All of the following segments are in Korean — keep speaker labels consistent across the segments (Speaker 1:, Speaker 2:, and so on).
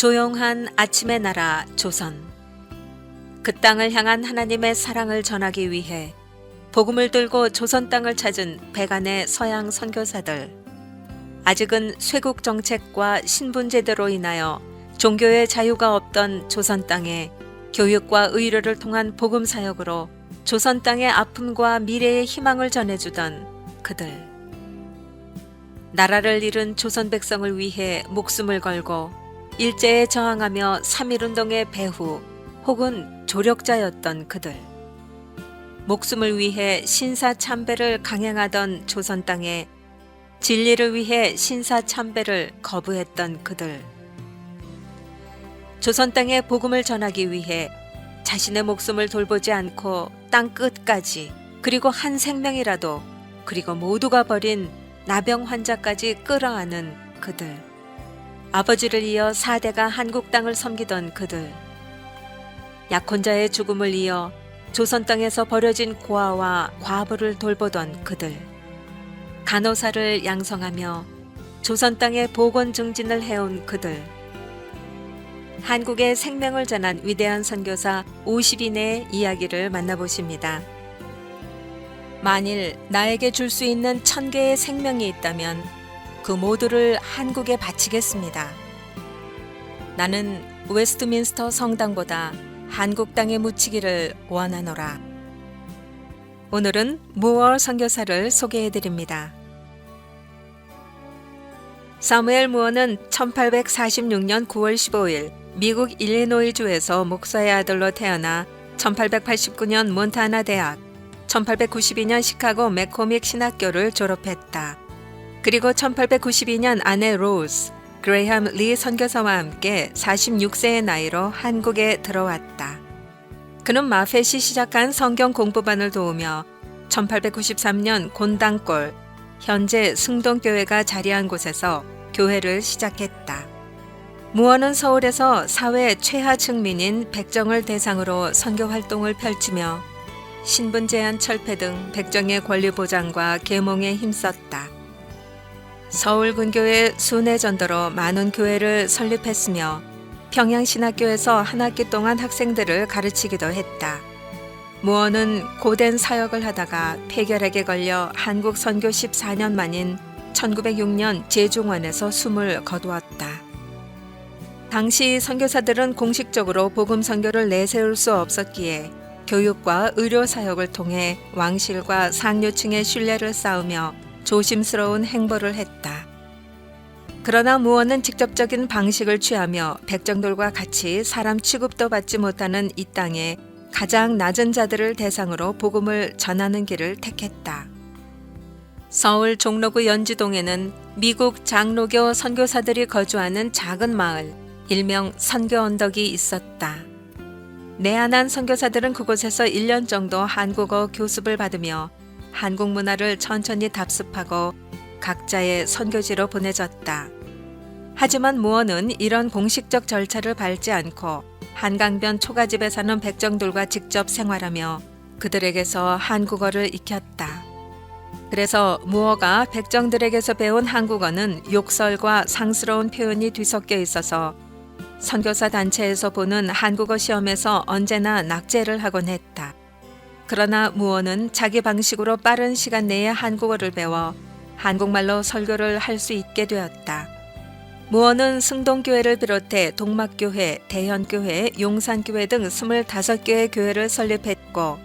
Speaker 1: 조용한 아침의 나라 조선. 그 땅을 향한 하나님의 사랑을 전하기 위해 복음을 들고 조선 땅을 찾은 백안의 서양 선교사들. 아직은 쇄국 정책과 신분제도로 인하여 종교의 자유가 없던 조선 땅에 교육과 의료를 통한 복음 사역으로 조선 땅의 아픔과 미래의 희망을 전해주던 그들. 나라를 잃은 조선 백성을 위해 목숨을 걸고 일제에 저항하며 3.1운동의 배후 혹은 조력자였던 그들. 목숨을 위해 신사참배를 강행하던 조선 땅에 진리를 위해 신사참배를 거부했던 그들. 조선 땅에 복음을 전하기 위해 자신의 목숨을 돌보지 않고 땅 끝까지, 그리고 한 생명이라도, 그리고 모두가 버린 나병 환자까지 끌어안은 그들. 아버지를 이어 4대가 한국 땅을 섬기던 그들. 약혼자의 죽음을 이어 조선 땅에서 버려진 고아와 과부를 돌보던 그들. 간호사를 양성하며 조선 땅에 보건 증진을 해온 그들. 한국의 생명을 전한 위대한 선교사 50인의 이야기를 만나보십니다. 만일 나에게 줄 수 있는 1000개의 생명이 있다면 그 모두를 한국에 바치겠습니다. 나는 웨스트민스터 성당보다 한국 땅에 묻히기를 원하노라. 오늘은 무어 선교사를 소개해드립니다. 사무엘 무어는 1846년 9월 15일 미국 일리노이주에서 목사의 아들로 태어나 1889년 몬타나 대학, 1892년 시카고 맥코믹 신학교를 졸업했다. 그리고 1892년 아내 로즈, 그레이함 리 선교사와 함께 46세의 나이로 한국에 들어왔다. 그는 마펫이 시작한 성경 공부반을 도우며 1893년 곤당골, 현재 승동교회가 자리한 곳에서 교회를 시작했다. 무어는 서울에서 사회 최하 층민인 백정을 대상으로 선교 활동을 펼치며 신분 제한 철폐 등 백정의 권리 보장과 계몽에 힘썼다. 서울 근교의 순회 전도로 많은 교회를 설립했으며 평양신학교에서 한 학기 동안 학생들을 가르치기도 했다. 무어는 고된 사역을 하다가 폐결핵에 걸려 한국 선교 14년 만인 1906년 제중원에서 숨을 거두었다. 당시 선교사들은 공식적으로 복음 선교를 내세울 수 없었기에 교육과 의료 사역을 통해 왕실과 상류층의 신뢰를 쌓으며 조심스러운 행보를 했다. 그러나 무어는 직접적인 방식을 취하며 백정들과 같이 사람 취급도 받지 못하는 이 땅에 가장 낮은 자들을 대상으로 복음을 전하는 길을 택했다. 서울 종로구 연지동에는 미국 장로교 선교사들이 거주하는 작은 마을, 일명 선교 언덕이 있었다. 내한한 선교사들은 그곳에서 1년 정도 한국어 교습을 받으며 한국 문화를 천천히 답습하고 각자의 선교지로 보내졌다. 하지만 무어는 이런 공식적 절차를 밟지 않고 한강변 초가집에 사는 백정들과 직접 생활하며 그들에게서 한국어를 익혔다. 그래서 무어가 백정들에게서 배운 한국어는 욕설과 상스러운 표현이 뒤섞여 있어서 선교사 단체에서 보는 한국어 시험에서 언제나 낙제를 하곤 했다. 그러나 무어는 자기 방식으로 빠른 시간 내에 한국어를 배워 한국말로 설교를 할 수 있게 되었다. 무어는 승동교회를 비롯해 동막교회, 대현교회, 용산교회 등 25개의 교회를 설립했고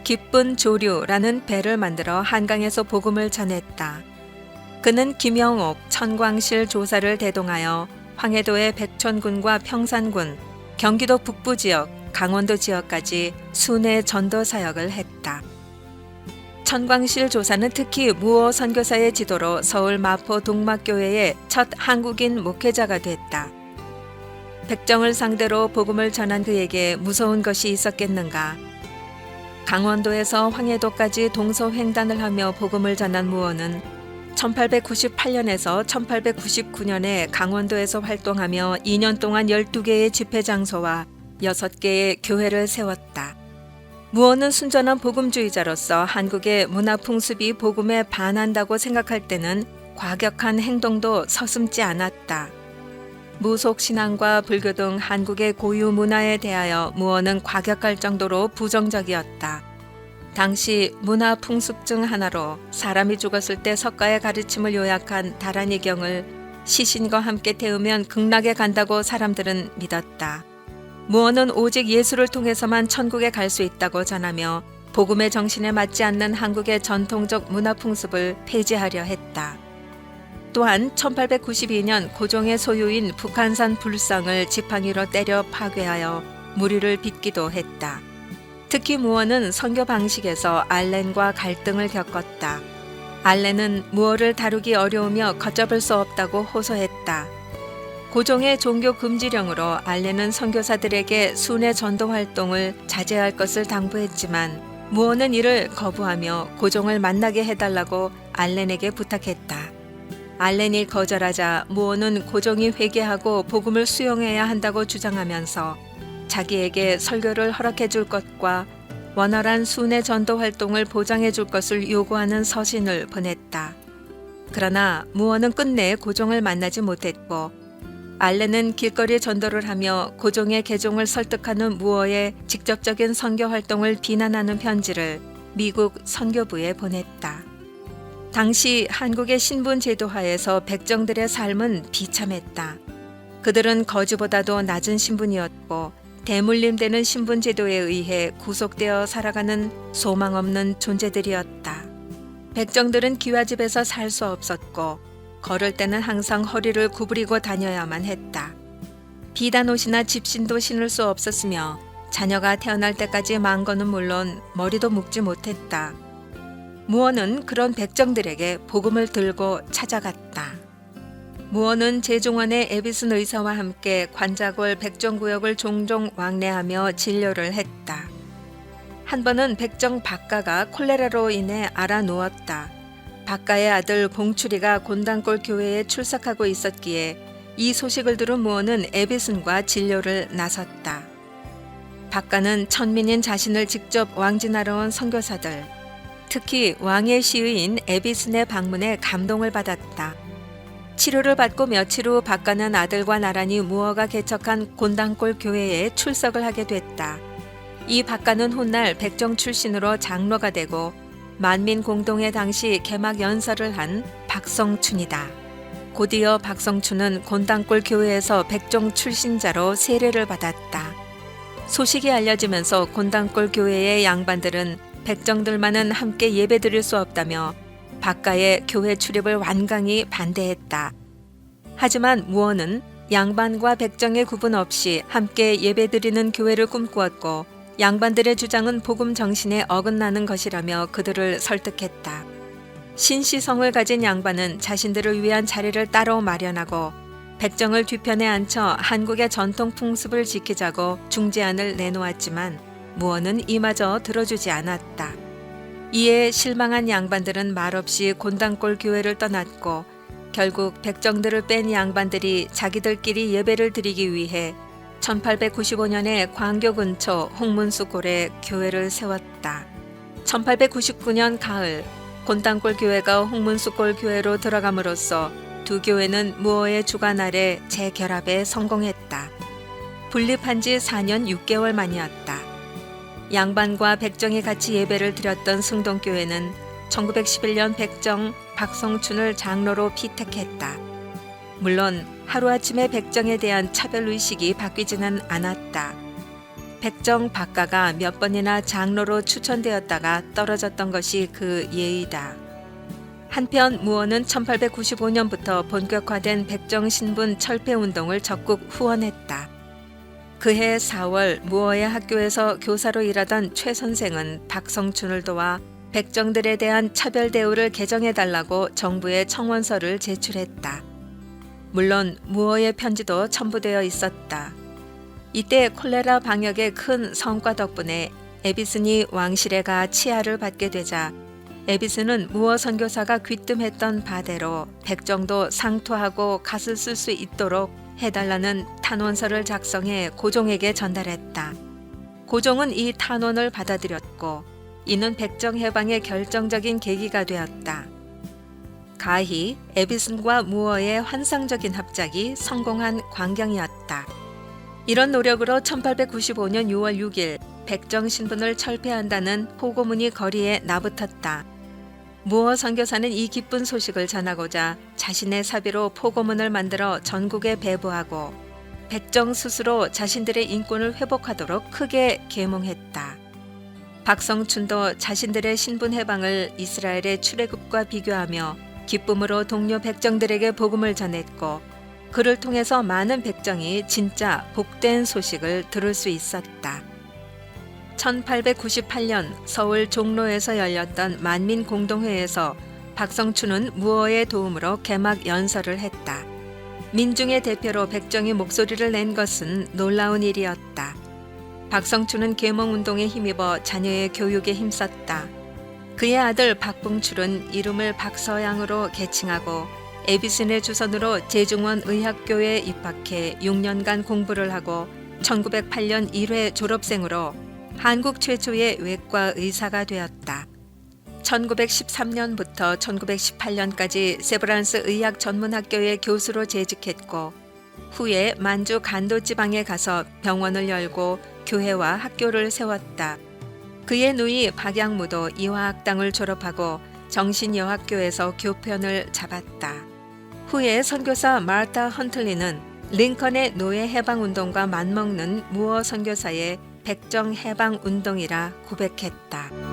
Speaker 1: 기쁜 조류라는 배를 만들어 한강에서 복음을 전했다. 그는 김영옥, 천광실 조사를 대동하여 황해도의 백촌군과 평산군, 경기도 북부 지역, 강원도 지역까지 순회 전도 사역을 했다. 천광실 조사는 특히 무어 선교사의 지도로 서울 마포 동막교회의 첫 한국인 목회자가 됐다. 백정을 상대로 복음을 전한 그에게 무서운 것이 있었겠는가. 강원도에서 황해도까지 동서횡단을 하며 복음을 전한 무어는 1898년에서 1899년에 강원도에서 활동하며 2년 동안 12개의 집회 장소와 6개의 교회를 세웠다. 무어는 순전한 복음주의자로서 한국의 문화 풍습이 복음에 반한다고 생각할 때는 과격한 행동도 서슴지 않았다. 무속 신앙과 불교 등 한국의 고유 문화에 대하여 무어는 과격할 정도로 부정적이었다. 당시 문화 풍습 중 하나로 사람이 죽었을 때 석가의 가르침을 요약한 다란이경을 시신과 함께 태우면 극락에 간다고 사람들은 믿었다. 무어는 오직 예수를 통해서만 천국에 갈 수 있다고 전하며 복음의 정신에 맞지 않는 한국의 전통적 문화 풍습을 폐지하려 했다. 또한 1892년 고종의 소유인 북한산 불성을 지팡이로 때려 파괴하여 무리를 빚기도 했다. 특히 무어는 선교 방식에서 알렌과 갈등을 겪었다. 알렌은 무어를 다루기 어려우며 걷잡을 수 없다고 호소했다. 고종의 종교 금지령으로 알렌은 선교사들에게 순회 전도 활동을 자제할 것을 당부했지만 무어는 이를 거부하며 고종을 만나게 해달라고 알렌에게 부탁했다. 알렌이 거절하자 무어는 고종이 회개하고 복음을 수용해야 한다고 주장하면서 자기에게 설교를 허락해 줄 것과 원활한 순회 전도 활동을 보장해 줄 것을 요구하는 서신을 보냈다. 그러나 무어는 끝내 고종을 만나지 못했고 알렌은 길거리 전도를 하며 고종의 개종을 설득하는 무어의 직접적인 선교 활동을 비난하는 편지를 미국 선교부에 보냈다. 당시 한국의 신분 제도 하에서 백정들의 삶은 비참했다. 그들은 거지보다도 낮은 신분이었고 대물림되는 신분 제도에 의해 구속되어 살아가는 소망 없는 존재들이었다. 백정들은 기와집에서 살 수 없었고 걸을 때는 항상 허리를 구부리고 다녀야만 했다. 비단옷이나 집신도 신을 수 없었으며 자녀가 태어날 때까지 망거는 물론 머리도 묶지 못했다. 무어는 그런 백정들에게 복음을 들고 찾아갔다. 무어는 제중원의 에비슨 의사와 함께 관자골 백정구역을 종종 왕래하며 진료를 했다. 한 번은 백정 박가가 콜레라로 인해 알아 누웠다. 박가의 아들 봉출이가 곤단골 교회에 출석하고 있었기에 이 소식을 들은 무어는 에비슨과 진료를 나섰다. 박가는 천민인 자신을 직접 왕진하러 온 선교사들, 특히 왕의 시의인 에비슨의 방문에 감동을 받았다. 치료를 받고 며칠 후 박가는 아들과 나란히 무어가 개척한 곤단골 교회에 출석을 하게 됐다. 이 박가는 훗날 백정 출신으로 장로가 되고 만민공동회 당시 개막 연설을 한 박성춘이다. 곧이어 박성춘은 곤단골 교회에서 백정 출신자로 세례를 받았다. 소식이 알려지면서 곤단골 교회의 양반들은 백정들만은 함께 예배드릴 수 없다며 박가의 교회 출입을 완강히 반대했다. 하지만 무어는 양반과 백정의 구분 없이 함께 예배드리는 교회를 꿈꾸었고 양반들의 주장은 복음 정신에 어긋나는 것이라며 그들을 설득했다. 신시성을 가진 양반은 자신들을 위한 자리를 따로 마련하고 백정을 뒤편에 앉혀 한국의 전통 풍습을 지키자고 중재안을 내놓았지만 무어는 이마저 들어주지 않았다. 이에 실망한 양반들은 말없이 곤단골 교회를 떠났고 결국 백정들을 뺀 양반들이 자기들끼리 예배를 드리기 위해 1895년에 광교 근처 홍문수골에 교회를 세웠다. 1899년 가을 곤단골 교회가 홍문수골 교회로 들어감으로써 두 교회는 무어의 주관 아래 재결합에 성공했다. 분립한 지 4년 6개월 만이었다. 양반과 백정이 같이 예배를 드렸던 승동교회는 1911년 백정 박성춘을 장로로 피택했다. 물론 하루아침에 백정에 대한 차별의식이 바뀌지는 않았다. 백정 박가가 몇 번이나 장로로 추천되었다가 떨어졌던 것이 그 예의다. 한편 무어는 1895년부터 본격화된 백정 신분 철폐 운동을 적극 후원했다. 그해 4월 무어의 학교에서 교사로 일하던 최 선생은 박성춘을 도와 백정들에 대한 차별 대우를 개정해달라고 정부에 청원서를 제출했다. 물론 무어의 편지도 첨부되어 있었다. 이때 콜레라 방역의 큰 성과 덕분에 에비슨이 왕실에 가 치하를 받게 되자 에비슨은 무어 선교사가 귀뜸했던 바대로 백정도 상투하고 갓을 쓸 수 있도록 해달라는 탄원서를 작성해 고종에게 전달했다. 고종은 이 탄원을 받아들였고 이는 백정 해방의 결정적인 계기가 되었다. 가히, 에비슨과 무어의 환상적인 합작이 성공한 광경이었다. 이런 노력으로 1895년 6월 6일 백정 신분을 철폐한다는 포고문이 거리에 나붙었다. 무어 선교사는 이 기쁜 소식을 전하고자 자신의 사비로 포고문을 만들어 전국에 배부하고 백정 스스로 자신들의 인권을 회복하도록 크게 계몽했다. 박성춘도 자신들의 신분 해방을 이스라엘의 출애굽과 비교하며 기쁨으로 동료 백정들에게 복음을 전했고 그를 통해서 많은 백정이 진짜 복된 소식을 들을 수 있었다. 1898년 서울 종로에서 열렸던 만민공동회에서 박성춘은 무어의 도움으로 개막 연설을 했다. 민중의 대표로 백정이 목소리를 낸 것은 놀라운 일이었다. 박성춘은 계몽운동에 힘입어 자녀의 교육에 힘썼다. 그의 아들 박봉출은 이름을 박서양으로 개칭하고 에비슨의 주선으로 제중원 의학교에 입학해 6년간 공부를 하고 1908년 1회 졸업생으로 한국 최초의 외과 의사가 되었다. 1913년부터 1918년까지 세브란스 의학 전문학교의 교수로 재직했고 후에 만주 간도 지방에 가서 병원을 열고 교회와 학교를 세웠다. 그의 누이 박양무도 이화학당을 졸업하고 정신여학교에서 교편을 잡았다. 후에 선교사 마르타 헌틀리는 링컨의 노예 해방운동과 맞먹는 무어 선교사의 백정 해방운동이라 고백했다.